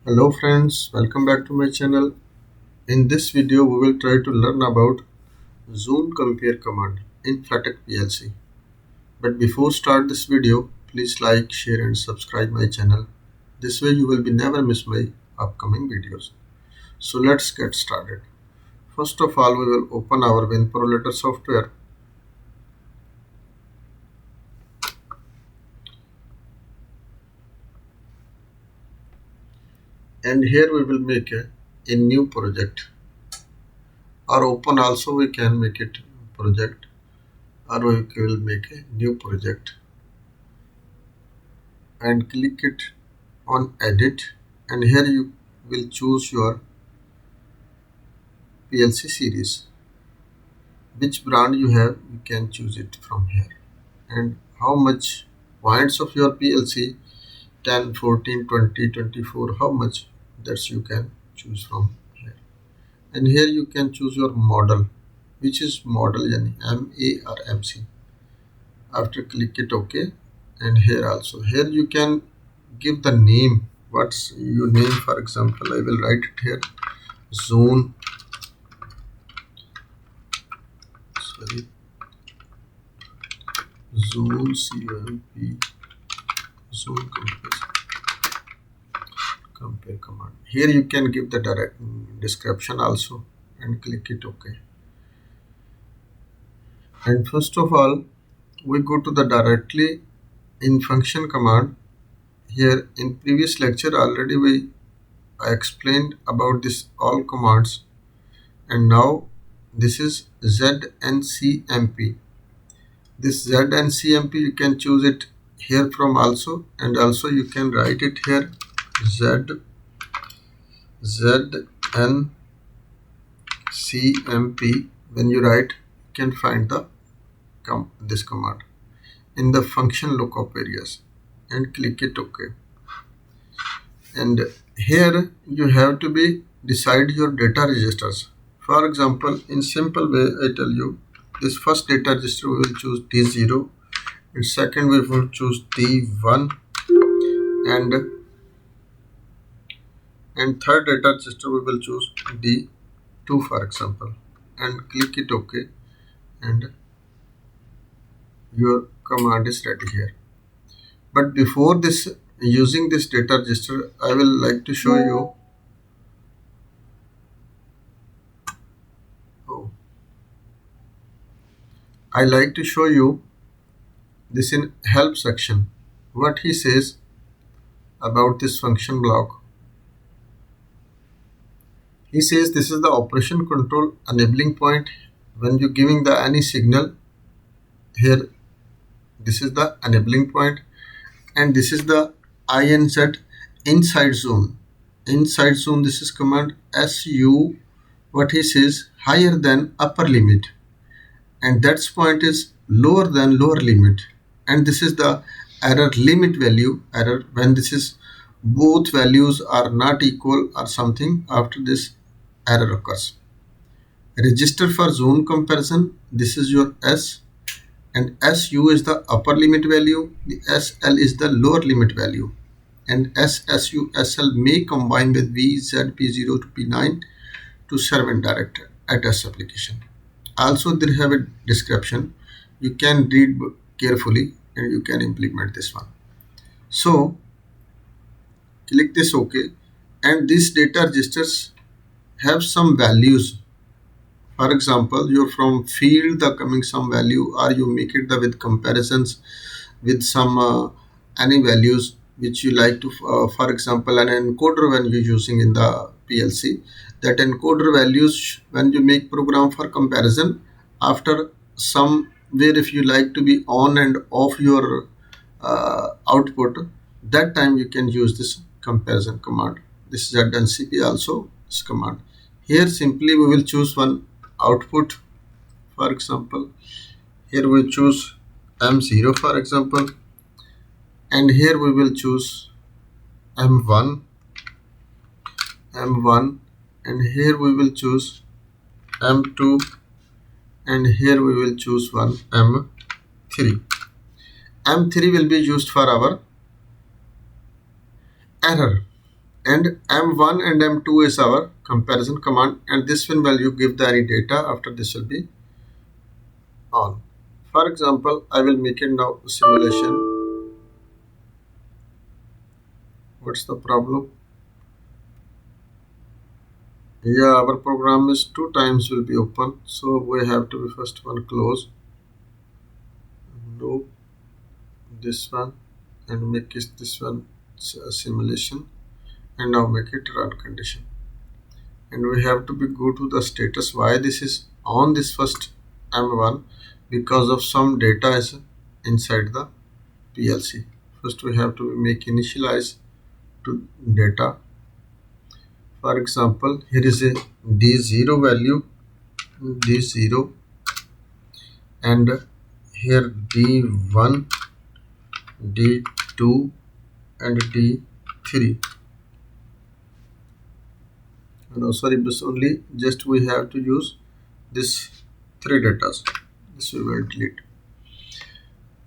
Hello friends, welcome back to my channel. In this video we will try to learn about zoom compare command in Fatek PLC. But before start this video, please like, share and subscribe my channel. This way you will be never miss my upcoming videos. So let's get started. First of all we will open our WinPro software. And here we will make a new project, or open also we can make it project, or we will make a new project and click it on edit, and here you will choose your PLC series. Which brand you have, you can choose it from here. And how much points of your PLC, 10, 14, 20, 24, how much, that's you can choose from here. And here you can choose your model, which is model yani MA or MC. After click it OK. And here also, here you can give the name. What's your name? For example, I will write it here, zone, sorry, zone CMP, zone compare command. Here you can give the direct description also and click it OK. And first of all, we go to the directly in function command. Here in previous lecture already I explained about this all commands, and now this is ZNCMP. This ZNCMP you can choose it here from also, and also you can write it here ZNCMP. When you write, you can find the this command in the function lookup areas and click it OK. And here you have to be decide your data registers. For example, in simple way I tell you, this first data register we will choose D0, and second we will choose D1, and third data register we will choose D2 for example, and click it OK, and your command is ready here. But before this, using this data register, I will like to show you. I like to show you this in help section. What he says about this function block. He says this is the operation control enabling point. When you're giving the any signal, here this is the enabling point, and this is the INZ inside zone. Inside zone, this is command SU. What he says, higher than upper limit, and that point is lower than lower limit, and this is the error limit value error when this is both values are not equal or something. After this error occurs. Register for zone comparison, this is your S, and SU is the upper limit value, the SL is the lower limit value, and SSU SL may combine with VZP0 to P9 to serve indirect address application. Also there have a description, you can read carefully and you can implement this one. So click this OK, and these data registers have some values. For example, you're from field the coming some value, or you make it the with comparisons with some any values which you like to, for example an encoder when you're using in the PLC, that encoder values when you make program for comparison, after somewhere if you like to be on and off your output, that time you can use this comparison command. This is ZNCP also this command. Here simply we will choose one output. For example, here we choose M0 for example, and here we will choose M1, and here we will choose M2, and here we will choose one M3. M3 will be used for our error. and M1 and M2 is our comparison command, and this one value give the any data after this will be on. For example, I will make it now simulation. What's the problem? Yeah, our program is 2 times will be open, so we have to be first one close, no, this one, and make it this one simulation, and now make it run condition. And we have to be go to the status why this is on this first M1, because of some data is inside the PLC. First we have to make initialize to data. For example, here is a D0 value, D0, and here D1, D2 and D3. No, sorry, but only just we have to use this 3 data. This we will delete.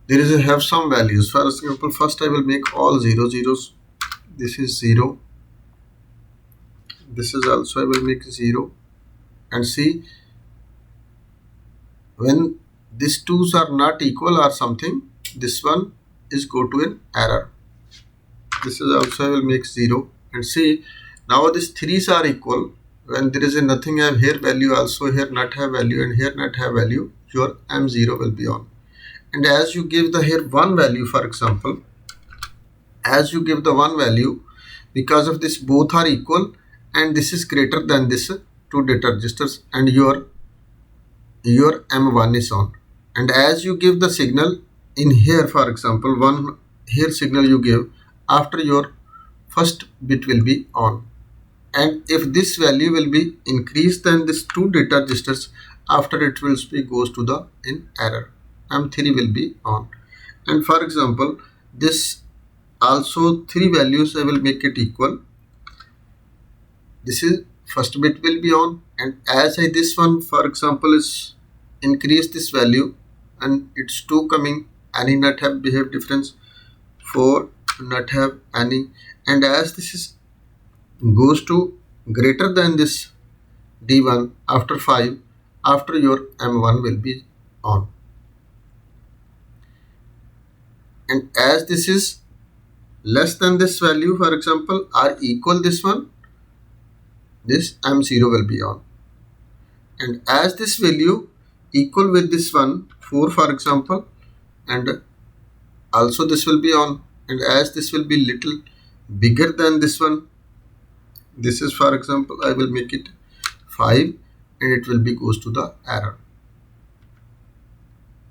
There is a have some values. For example, first I will make all 0 zeros. This is 0. This is also I will make 0. And see, when these twos are not equal or something, this one is go to an error. This is also I will make 0. And see, now these threes are equal. When there is a nothing have here value, also here not have value, and here not have value, your M0 will be on. And as you give the here one value, for example, as you give the one value, because of this both are equal and this is greater than this 2 data registers, and your M1 is on. And as you give the signal in here, for example, one here signal you give, after your first bit will be on. And if this value will be increased than this 2 data registers, after it will be goes to the in error. M3 will be on. And for example, this also 3 values I will make it equal. This is first bit will be on, and as I this one for example is increase this value, and it's 2 coming, any not have behave difference, 4 not have any, and as this is goes to greater than this D1 after 5, after your M1 will be on. And as this is less than this value, for example, are equal this one, this M0 will be on. And as this value equal with this one, 4 for example, and also this will be on. And as this will be little bigger than this one, this is for example I will make it 5, and it will be goes to the error.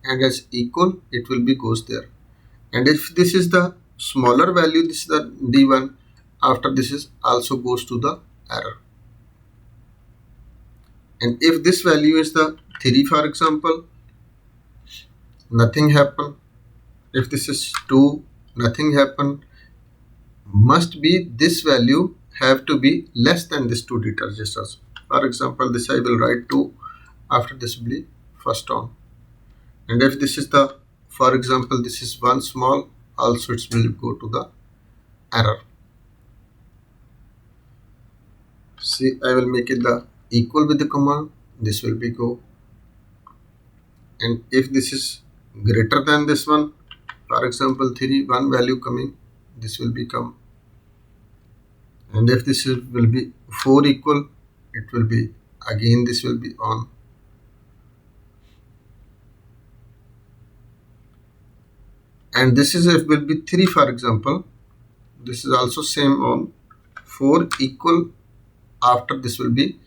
And as equal, it will be goes there. And if this is the smaller value, this is the D1, after this is also goes to the error. And if this value is the 3 for example, nothing happen. If this is 2, nothing happen. Must be this value have to be less than this 2 data registers. For example, this I will write 2, after this will be first on. And if this is the, for example, this is 1 small, also it will go to the error. See, I will make it the equal with the command, this will be go. And if this is greater than this one, for example 3, 1 value coming, this will become. And if this will be 4 equal, it will be again this will be on. And this is if will be 3 for example, this is also same on. 4 equal, after this will be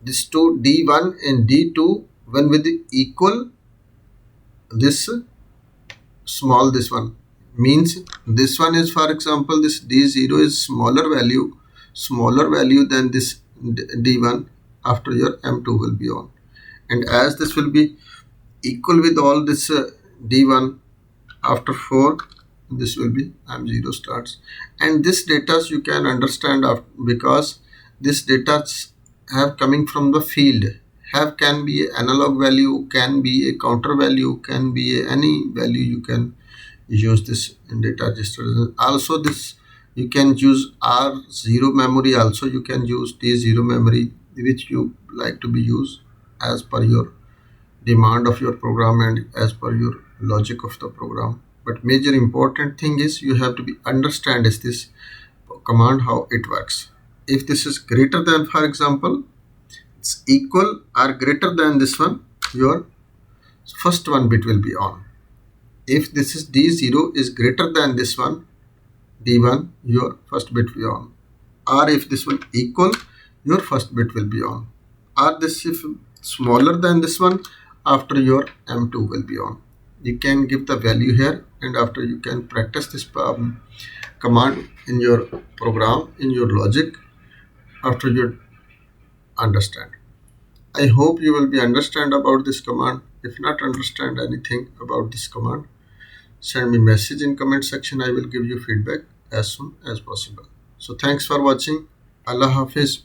this 2 D1 and D2 when with the equal this small this one, means this one is for example this D0 is smaller value than this D1, after your M2 will be on. And as this will be equal with all this D1, after 4 this will be M0 starts. And this data you can understand because this data have coming from the field, have can be analog value, can be a counter value, can be any value, you can use this in data register. Also this You can use R0 memory also. You can use D0 memory, which you like to be used as per your demand of your program and as per your logic of the program. But major important thing is you have to be understand is this command how it works. If this is greater than, for example, it's equal or greater than this one, your first one bit will be on. If this is D0 is greater than this one, D1, your first bit will be on. Or if this one equal, your first bit will be on. Or this if smaller than this one, after your M2 will be on. You can give the value here, and after you can practice this command in your program, in your logic, after you understand. I hope you will be understand about this command. If not understand anything about this command, send me message in comment section. I will give you feedback as soon as possible. So thanks for watching. Allah Hafiz.